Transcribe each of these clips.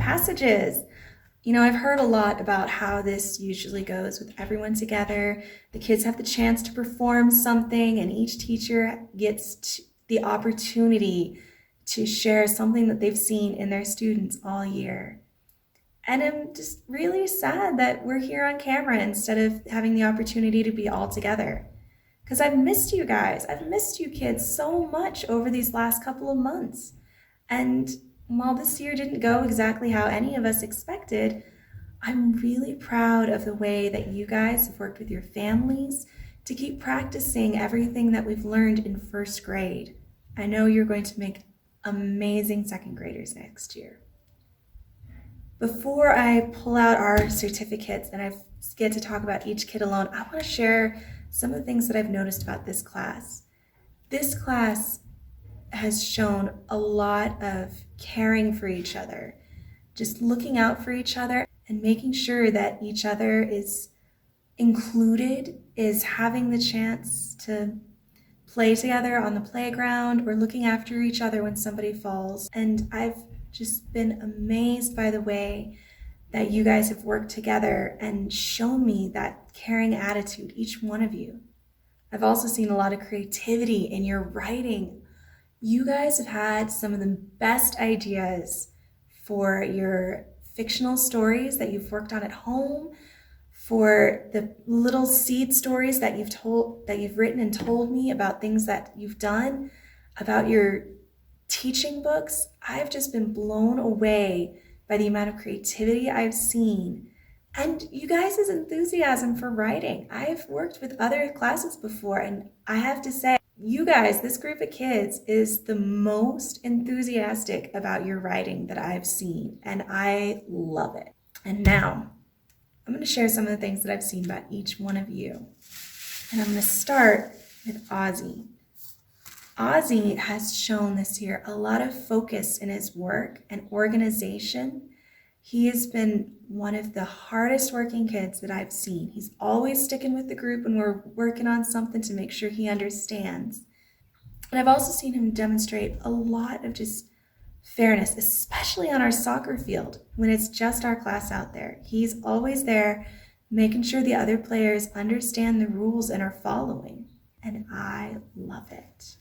passages. You know, I've heard a lot about how this usually goes with everyone together. The kids have the chance to perform something, and each teacher gets the opportunity to share something that they've seen in their students all year. And I'm just really sad that we're here on camera instead of having the opportunity to be all together. Because I've missed you guys. I've missed you kids so much over these last couple of months. And while this year didn't go exactly how any of us expected, I'm really proud of the way that you guys have worked with your families to keep practicing everything that we've learned in first grade. I know you're going to make amazing second graders next year. Before I pull out our certificates and I get to talk about each kid alone, I want to share some of the things that I've noticed about this class. This class has shown a lot of caring for each other, just looking out for each other and making sure that each other is included, is having the chance to play together on the playground or looking after each other when somebody falls. And I've just been amazed by the way that you guys have worked together and shown me that caring attitude, each one of you. I've also seen a lot of creativity in your writing. You guys have had some of the best ideas for your fictional stories that you've worked on at home, for the little seed stories that you've written and told me about things that you've done, about your teaching books. I've just been blown away by the amount of creativity I've seen and you guys' enthusiasm for writing. I've worked with other classes before, and I have to say, you guys, this group of kids is the most enthusiastic about your writing that I've seen, and I love it. And now, I'm going to share some of the things that I've seen about each one of you. And I'm going to start with Ozzy. Ozzy has shown this year a lot of focus in his work and organization. He has been one of the hardest working kids that I've seen. He's always sticking with the group when we're working on something to make sure he understands. And I've also seen him demonstrate a lot of just fairness, especially on our soccer field when it's just our class out there. He's always there making sure the other players understand the rules and are following. And I love it.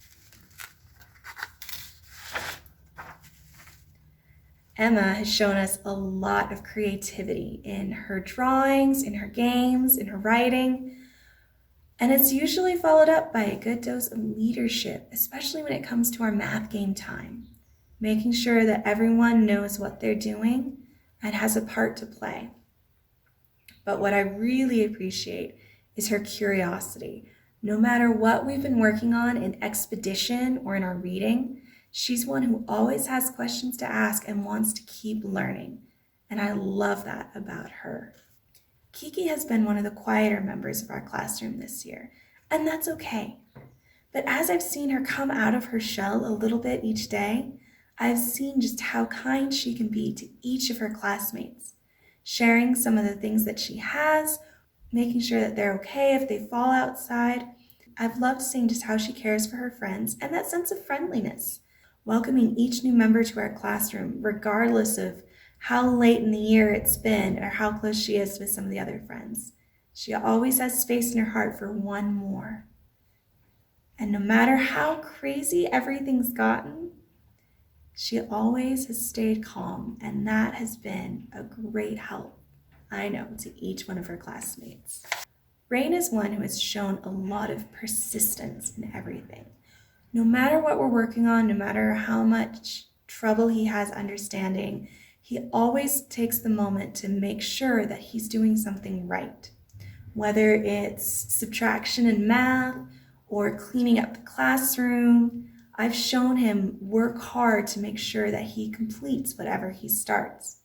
Emma has shown us a lot of creativity in her drawings, in her games, in her writing, and it's usually followed up by a good dose of leadership, especially when it comes to our math game time, making sure that everyone knows what they're doing and has a part to play. But what I really appreciate is her curiosity. No matter what we've been working on in Expedition or in our reading, she's one who always has questions to ask and wants to keep learning. And I love that about her. Kiki has been one of the quieter members of our classroom this year, and that's okay. But as I've seen her come out of her shell a little bit each day, I've seen just how kind she can be to each of her classmates, sharing some of the things that she has, making sure that they're okay if they fall outside. I've loved seeing just how she cares for her friends and that sense of friendliness, welcoming each new member to our classroom, regardless of how late in the year it's been or how close she is with some of the other friends. She always has space in her heart for one more. And no matter how crazy everything's gotten, she always has stayed calm, and that has been a great help, I know, to each one of her classmates. Rain is one who has shown a lot of persistence in everything. No matter what we're working on, no matter how much trouble he has understanding, he always takes the moment to make sure that he's doing something right. Whether it's subtraction in math or cleaning up the classroom, I've shown him work hard to make sure that he completes whatever he starts.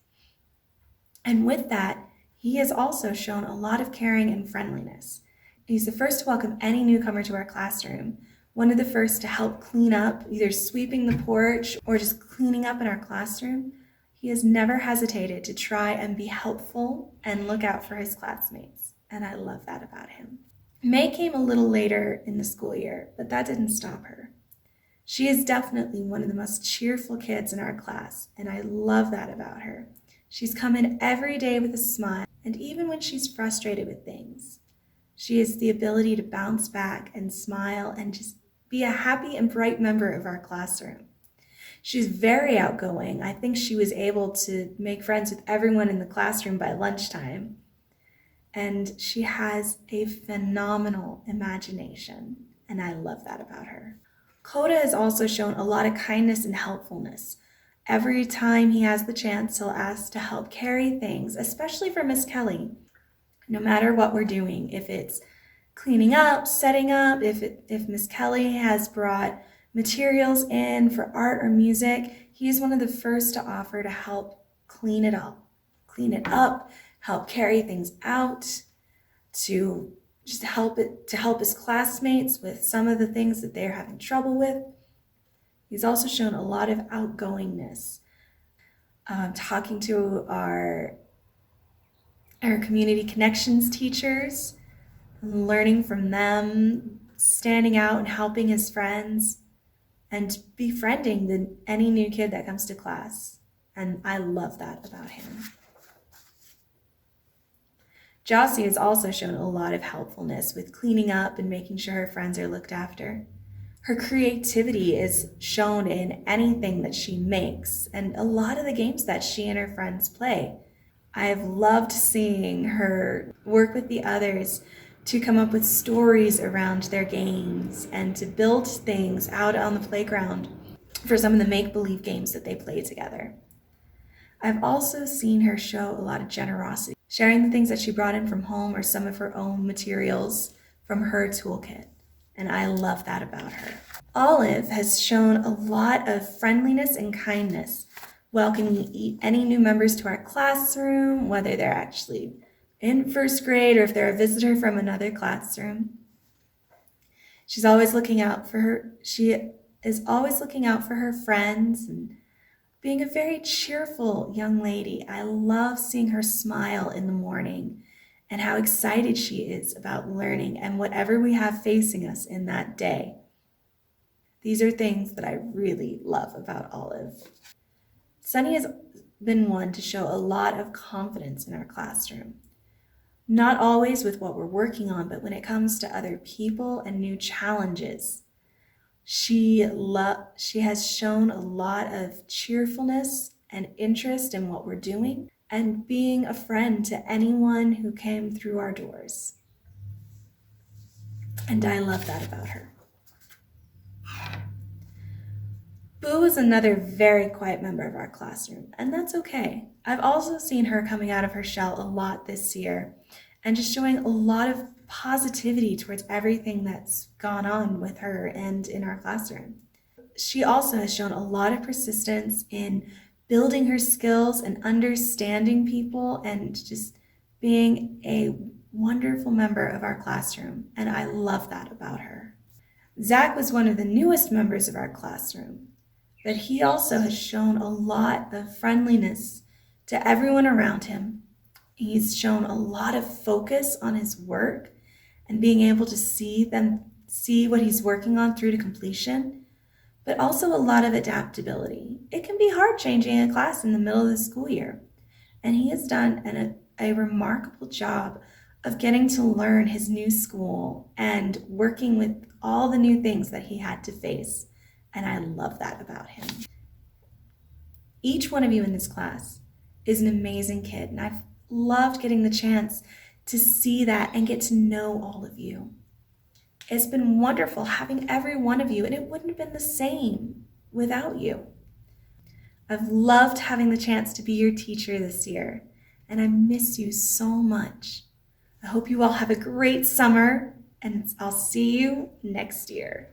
And with that, he has also shown a lot of caring and friendliness. He's the first to welcome any newcomer to our classroom, one of the first to help clean up, either sweeping the porch or just cleaning up in our classroom. He has never hesitated to try and be helpful and look out for his classmates, and I love that about him. May came a little later in the school year, but that didn't stop her. She is definitely one of the most cheerful kids in our class, and I love that about her. She's come in every day with a smile, and even when she's frustrated with things, she has the ability to bounce back and smile and just be a happy and bright member of our classroom. She's very outgoing. I think she was able to make friends with everyone in the classroom by lunchtime. And she has a phenomenal imagination, and I love that about her. Coda has also shown a lot of kindness and helpfulness. Every time he has the chance, he'll ask to help carry things, especially for Miss Kelly. No matter what we're doing, if it's cleaning up, setting up, if Miss Kelly has brought materials in for art or music, he's one of the first to offer to help clean it up, help carry things out, to just help his classmates with some of the things that they're having trouble with. He's also shown a lot of outgoingness, talking to our community connections teachers, learning from them, standing out and helping his friends, and befriending any new kid that comes to class. And I love that about him. Jossie has also shown a lot of helpfulness with cleaning up and making sure her friends are looked after. Her creativity is shown in anything that she makes and a lot of the games that she and her friends play. I've loved seeing her work with the others to come up with stories around their games and to build things out on the playground for some of the make-believe games that they play together. I've also seen her show a lot of generosity, sharing the things that she brought in from home or some of her own materials from her toolkit. And I love that about her. Olive has shown a lot of friendliness and kindness, welcoming any new members to our classroom, whether they're actually in first grade or if they're a visitor from another classroom. She is always looking out for her friends and being a very cheerful young lady. I love seeing her smile in the morning and how excited she is about learning and whatever we have facing us in that day. These are things that I really love about Olive. Sunny has been one to show a lot of confidence in our classroom. Not always with what we're working on, but when it comes to other people and new challenges. She has shown a lot of cheerfulness and interest in what we're doing and being a friend to anyone who came through our doors. And I love that about her. Boo is another very quiet member of our classroom, and that's okay. I've also seen her coming out of her shell a lot this year and just showing a lot of positivity towards everything that's gone on with her and in our classroom. She also has shown a lot of persistence in building her skills and understanding people and just being a wonderful member of our classroom, and I love that about her. Zach was one of the newest members of our classroom, but he also has shown a lot of friendliness to everyone around him. He's shown a lot of focus on his work and being able to see what he's working on through to completion, but also a lot of adaptability. It can be hard changing a class in the middle of the school year, and he has done a remarkable job of getting to learn his new school and working with all the new things that he had to face, and I love that about him. Each one of you in this class is an amazing kid, and I've loved getting the chance to see that and get to know all of you. It's been wonderful having every one of you, and it wouldn't have been the same without you. I've loved having the chance to be your teacher this year, and I miss you so much. I hope you all have a great summer, and I'll see you next year.